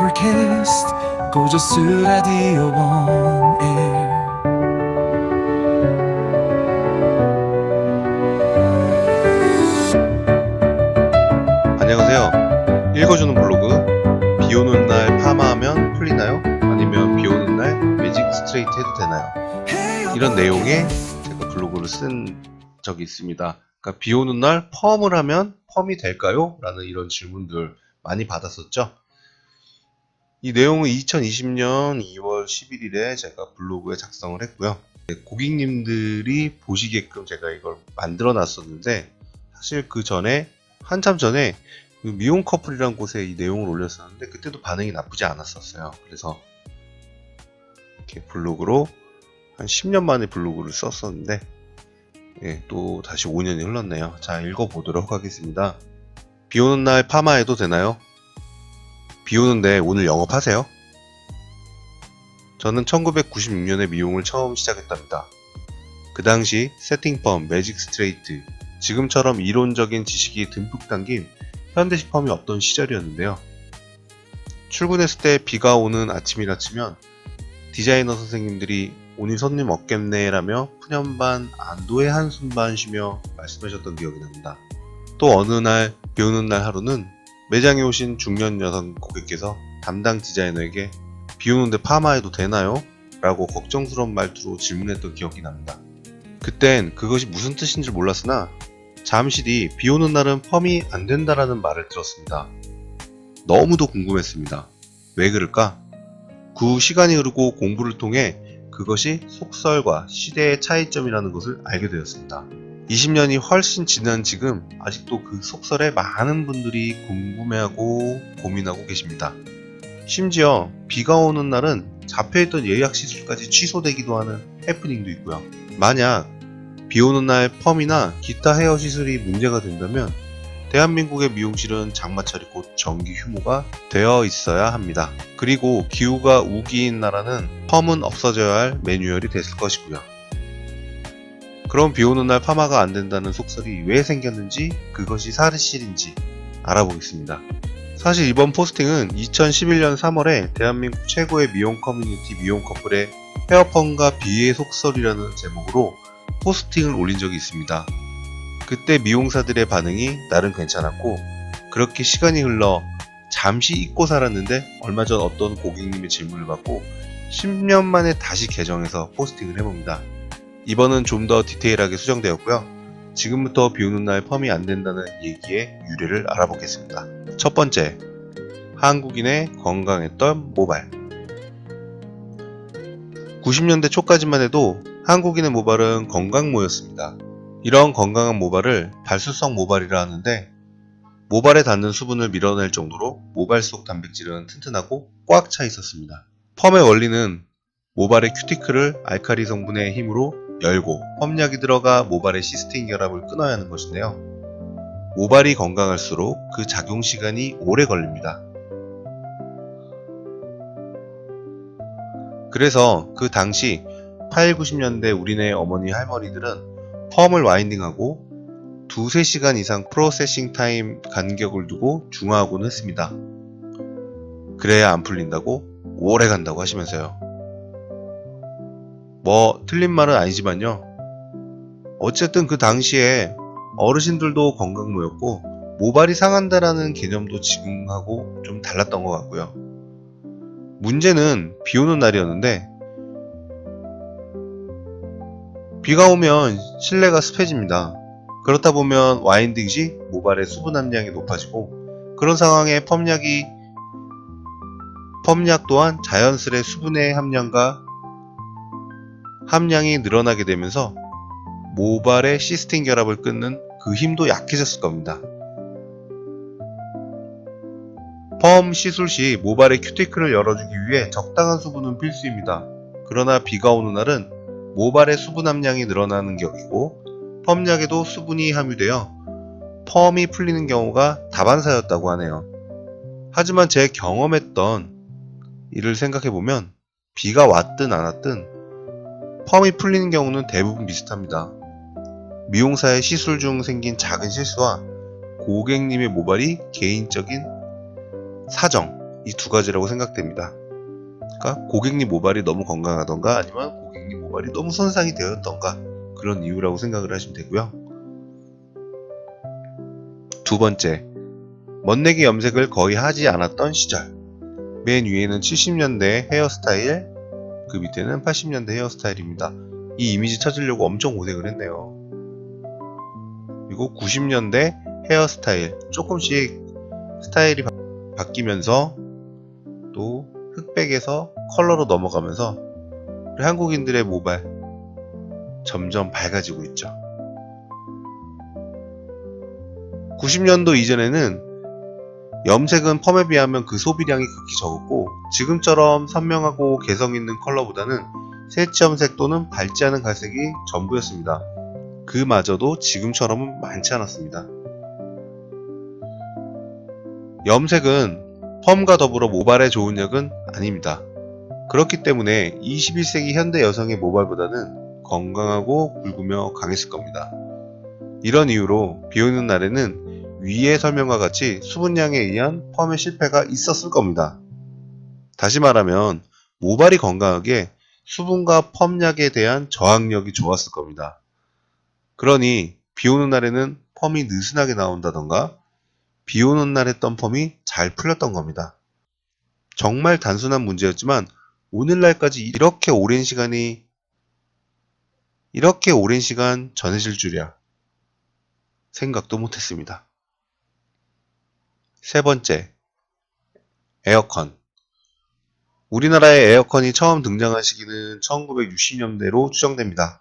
Hypercast 고저스 라디오 원에 안녕하세요. 읽어주는 블로그. 비 오는 날 파마하면 풀리나요? 아니면 비 오는 날 매직 스트레이트 해도 되나요? 이런 내용의 제가 블로그를 쓴 적이 있습니다. 그러니까 비 오는 날 펌을 하면 펌이 될까요? 라는 이런 질문들 많이 받았었죠. 이 내용은 2020년 2월 11일에 제가 블로그에 작성을 했고요. 고객님들이 보시게끔 제가 이걸 만들어 놨었는데, 사실 그 전에 한참 전에 그 미혼 커플이라는 곳에 이 내용을 올렸었는데 그때도 반응이 나쁘지 않았었어요. 그래서 이렇게 블로그로 한 10년 만에 블로그를 썼었는데, 또 다시 5년이 흘렀네요. 자, 읽어보도록 하겠습니다. 비 오는 날 파마해도 되나요? 비 오는데 오늘 영업하세요? 저는 1996년에 미용을 처음 시작했답니다. 그 당시 세팅펌, 매직 스트레이트, 지금처럼 이론적인 지식이 듬뿍 담긴 현대식 펌이 없던 시절이었는데요. 출근했을 때 비가 오는 아침이라 치면 디자이너 선생님들이 오늘 손님 없겠네 라며 푸념반 안도의 한숨만 쉬며 말씀하셨던 기억이 납니다. 또 어느 날 비 오는 날 하루는 매장에 오신 중년 여성 고객께서 담당 디자이너에게 비 오는데 파마해도 되나요? 라고 걱정스러운 말투로 질문했던 기억이 납니다. 그땐 그것이 무슨 뜻인 줄 몰랐으나 잠시 뒤 비 오는 날은 펌이 안 된다라는 말을 들었습니다. 너무도 궁금했습니다. 왜 그럴까? 그 후 시간이 흐르고 공부를 통해 그것이 속설과 시대의 차이점이라는 것을 알게 되었습니다. 20년이 훨씬 지난 지금 아직도 그 속설에 많은 분들이 궁금해하고 고민하고 계십니다. 심지어 비가 오는 날은 잡혀있던 예약 시술까지 취소되기도 하는 해프닝도 있고요. 만약 비 오는 날 펌이나 기타 헤어 시술이 문제가 된다면 대한민국의 미용실은 장마철이 곧 정기 휴무가 되어 있어야 합니다. 그리고 기후가 우기인 나라는 펌은 없어져야 할 매뉴얼이 됐을 것이고요. 그럼 비 오는 날 파마가 안 된다는 속설이 왜 생겼는지, 그것이 사실인지 알아보겠습니다. 사실 이번 포스팅은 2011년 3월에 대한민국 최고의 미용 커뮤니티 미용 커플의 헤어펌과 비의 속설이라는 제목으로 포스팅을 올린 적이 있습니다. 그때 미용사들의 반응이 나름 괜찮았고, 그렇게 시간이 흘러 잠시 잊고 살았는데 얼마 전 어떤 고객님의 질문을 받고 10년 만에 다시 개정해서 포스팅을 해봅니다. 이번은 좀 더 디테일하게 수정되었고요. 지금부터 비 오는 날 펌이 안 된다는 얘기의 유래를 알아보겠습니다. 첫 번째, 한국인의 건강했던 모발. 90년대 초까지만 해도 한국인의 모발은 건강모였습니다. 이런 건강한 모발을 발수성 모발이라 하는데, 모발에 닿는 수분을 밀어낼 정도로 모발 속 단백질은 튼튼하고 꽉 차 있었습니다. 펌의 원리는 모발의 큐티클을 알칼리 성분의 힘으로 열고 펌약이 들어가 모발의 시스틴 결합을 끊어야 하는 것인데요. 모발이 건강할수록 그 작용 시간이 오래 걸립니다. 그래서 그 당시 80, 90년대 우리네 어머니 할머니들은 펌을 와인딩하고 2-3시간 이상 프로세싱 타임 간격을 두고 중화하곤 했습니다. 그래야 안 풀린다고 오래 간다고 하시면서요. 뭐 틀린 말은 아니지만요. 어쨌든 그 당시에 어르신들도 건강모였고 모발이 상한다라는 개념도 지금하고 좀 달랐던 것 같고요. 문제는 비 오는 날이었는데, 비가 오면 실내가 습해집니다. 그렇다 보면 와인딩 시 모발의 수분 함량이 높아지고, 그런 상황에 펌약 또한 자연스레 수분의 함량이 늘어나게 되면서 모발의 시스틴 결합을 끊는 그 힘도 약해졌을 겁니다. 펌 시술 시 모발의 큐티클을 열어주기 위해 적당한 수분은 필수입니다. 그러나 비가 오는 날은 모발의 수분 함량이 늘어나는 격이고 펌약에도 수분이 함유되어 펌이 풀리는 경우가 다반사였다고 하네요. 하지만 제 경험했던 일을 생각해보면 비가 왔든 안 왔든 펌이 풀리는 경우는 대부분 비슷합니다. 미용사의 시술 중 생긴 작은 실수와 고객님의 모발이 개인적인 사정, 이 두 가지라고 생각됩니다. 그러니까 고객님 모발이 너무 건강하던가 아니면 고객님 모발이 너무 손상이 되었던가 그런 이유라고 생각을 하시면 되고요. 두 번째, 멋내기 염색을 거의 하지 않았던 시절. 맨 위에는 70년대 헤어스타일, 그 밑에는 80년대 헤어스타일입니다. 이 이미지 찾으려고 엄청 고생을 했네요. 그리고 90년대 헤어스타일, 조금씩 스타일이 바뀌면서 또 흑백에서 컬러로 넘어가면서 우리 한국인들의 모발 점점 밝아지고 있죠. 90년도 이전에는 염색은 펌에 비하면 그 소비량이 극히 적었고 지금처럼 선명하고 개성 있는 컬러보다는 새치 염색 또는 밝지 않은 갈색이 전부였습니다. 그마저도 지금처럼은 많지 않았습니다. 염색은 펌과 더불어 모발에 좋은 약은 아닙니다. 그렇기 때문에 21세기 현대 여성의 모발보다는 건강하고 굵으며 강했을 겁니다. 이런 이유로 비오는 날에는 위의 설명과 같이 수분량에 의한 펌의 실패가 있었을 겁니다. 다시 말하면 모발이 건강하게 수분과 펌약에 대한 저항력이 좋았을 겁니다. 그러니 비오는 날에는 펌이 느슨하게 나온다던가 비오는 날 했던 펌이 잘 풀렸던 겁니다. 정말 단순한 문제였지만 오늘날까지 이렇게 오랜 시간 전해질 줄이야 생각도 못했습니다. 세 번째, 에어컨. 우리나라에 에어컨이 처음 등장한 시기는 1960년대로 추정됩니다.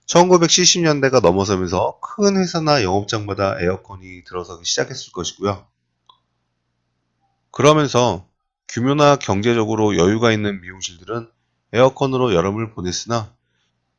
1970년대가 넘어서면서 큰 회사나 영업장마다 에어컨이 들어서기 시작했을 것이고요. 그러면서 규모나 경제적으로 여유가 있는 미용실들은 에어컨으로 여름을 보냈으나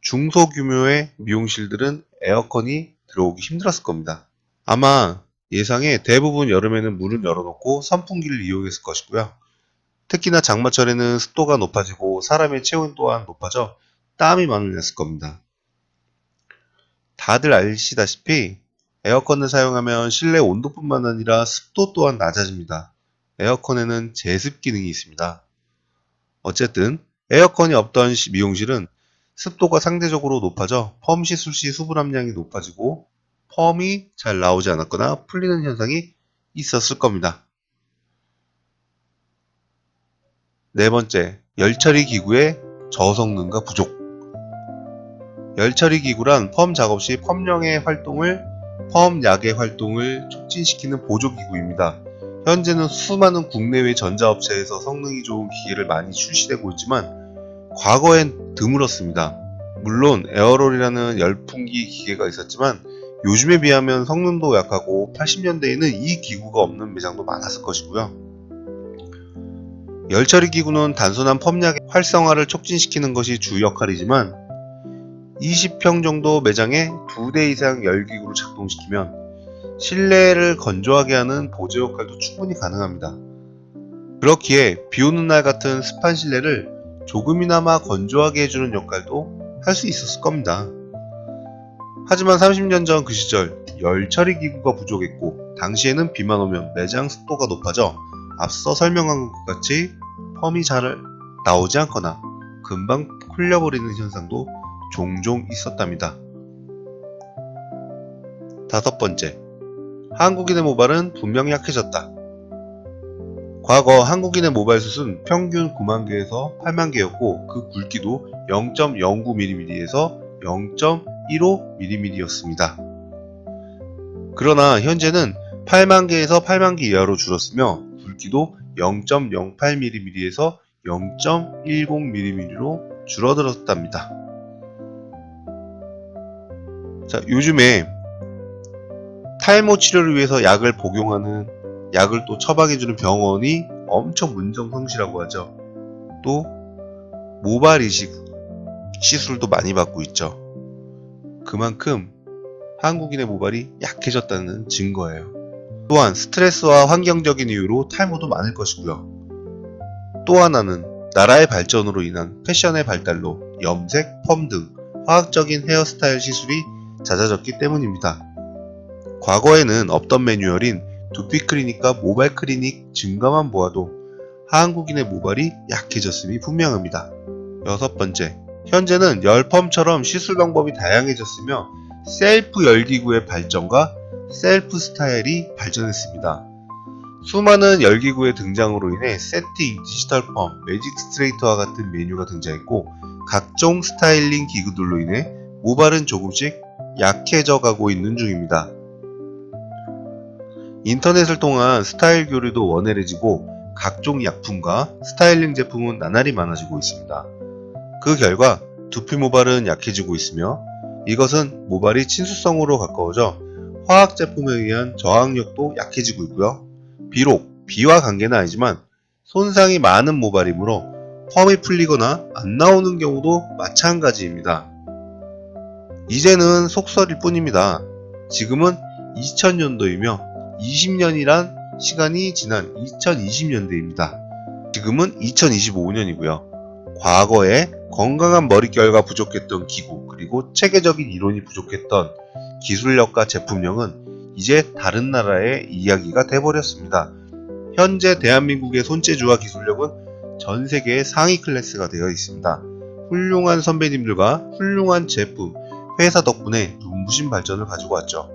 중소규모의 미용실들은 에어컨이 들어오기 힘들었을 겁니다. 아마 예상에 대부분 여름에는 문을 열어놓고 선풍기를 이용했을 것이고요. 특히나 장마철에는 습도가 높아지고 사람의 체온 또한 높아져 땀이 많이 났을 겁니다. 다들 아시다시피 에어컨을 사용하면 실내 온도뿐만 아니라 습도 또한 낮아집니다. 에어컨에는 제습 기능이 있습니다. 어쨌든 에어컨이 없던 미용실은 습도가 상대적으로 높아져 펌 시술 시 수분 함량이 높아지고 펌이 잘 나오지 않았거나 풀리는 현상이 있었을 겁니다. 네 번째, 열처리 기구의 저성능과 부족. 열처리 기구란 펌 작업 시 펌약의 활동을 촉진시키는 보조기구입니다. 현재는 수많은 국내외 전자업체에서 성능이 좋은 기계를 많이 출시되고 있지만 과거엔 드물었습니다. 물론 에어롤이라는 열풍기 기계가 있었지만 요즘에 비하면 성능도 약하고 80년대에는 이 기구가 없는 매장도 많았을 것이고요. 열처리 기구는 단순한 펌약의 활성화를 촉진시키는 것이 주 역할이지만 20평 정도 매장에 2대 이상 열기구를 작동시키면 실내를 건조하게 하는 보조 역할도 충분히 가능합니다. 그렇기에 비오는 날 같은 습한 실내를 조금이나마 건조하게 해주는 역할도 할 수 있었을 겁니다. 하지만 30년 전 그 시절 열처리 기구가 부족했고 당시에는 비만 오면 매장 습도가 높아져 앞서 설명한 것 같이 펌이 잘 나오지 않거나 금방 풀려버리는 현상도 종종 있었답니다. 다섯 번째, 한국인의 모발은 분명히 약해졌다. 과거 한국인의 모발 숱은 평균 9만 개에서 8만 개였고 그 굵기도 0.09mm에서 0.15mm였습니다. 그러나 현재는 8만 개에서 8만 개 이하로 줄었으며 굵기도 0.08mm에서 0.10mm로 줄어들었답니다. 자, 요즘에 탈모 치료를 위해서 약을 또 처방해주는 병원이 엄청 문정성시라고 하죠. 또 모발 이식 시술도 많이 받고 있죠. 그만큼 한국인의 모발이 약해졌다는 증거예요. 또한 스트레스와 환경적인 이유로 탈모도 많을 것이고요. 또 하나는 나라의 발전으로 인한 패션의 발달로 염색, 펌 등 화학적인 헤어스타일 시술이 잦아졌기 때문입니다. 과거에는 없던 매뉴얼인 두피 클리닉과 모발 클리닉 증가만 보아도 한국인의 모발이 약해졌음이 분명합니다. 여섯 번째, 현재는 열펌처럼 시술 방법이 다양해졌으며 셀프 열기구의 발전과 셀프 스타일이 발전했습니다. 수많은 열기구의 등장으로 인해 세팅, 디지털 펌, 매직 스트레이터와 같은 메뉴가 등장했고 각종 스타일링 기구들로 인해 모발은 조금씩 약해져 가고 있는 중입니다. 인터넷을 통한 스타일 교류도 원활해지고 각종 약품과 스타일링 제품은 나날이 많아지고 있습니다. 그 결과 두피 모발은 약해지고 있으며 이것은 모발이 친수성으로 가까워져 화학 제품에 의한 저항력도 약해지고 있고요. 비록 비와 관계는 아니지만 손상이 많은 모발이므로 펌이 풀리거나 안 나오는 경우도 마찬가지입니다. 이제는 속설일 뿐입니다. 지금은 2000년도이며 20년이란 시간이 지난 2020년대입니다. 지금은 2025년이고요. 과거에 건강한 머릿결과 부족했던 기구 그리고 체계적인 이론이 부족했던 기술력과 제품력은 이제 다른 나라의 이야기가 돼버렸습니다. 현재 대한민국의 손재주와 기술력은 전 세계의 상위 클래스가 되어 있습니다. 훌륭한 선배님들과 훌륭한 제품, 회사 덕분에 눈부신 발전을 가지고 왔죠.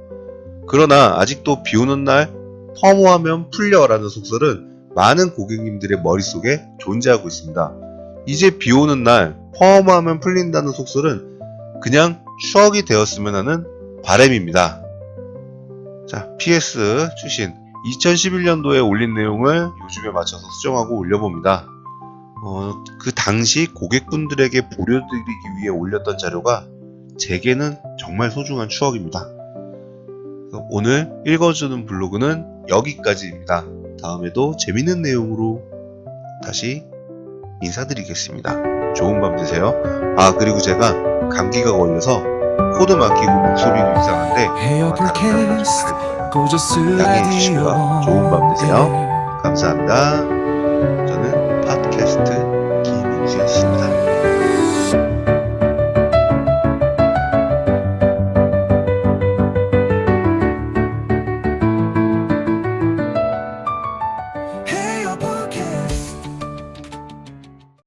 그러나 아직도 비 오는 날 펌하면 풀려라는 속설은 많은 고객님들의 머릿속에 존재하고 있습니다. 이제 비 오는 날 펌하면 풀린다는 속설은 그냥 추억이 되었으면 하는 바람입니다. 자, PS 출신 2011년도에 올린 내용을 요즘에 맞춰서 수정하고 올려봅니다. 그 당시 고객분들에게 보여드리기 위해 올렸던 자료가 제게는 정말 소중한 추억입니다. 오늘 읽어주는 블로그는 여기까지입니다. 다음에도 재밌는 내용으로 다시 인사드리겠습니다. 좋은 밤 되세요. 그리고 제가 감기가 걸려서 코드 막히고 목소리도 이상한데 헤어 다른 사람과 좀 불캐스트 다를 거예요. 고저스 양해해 주시고요. 좋은 밤 되세요. 라디오 감사합니다.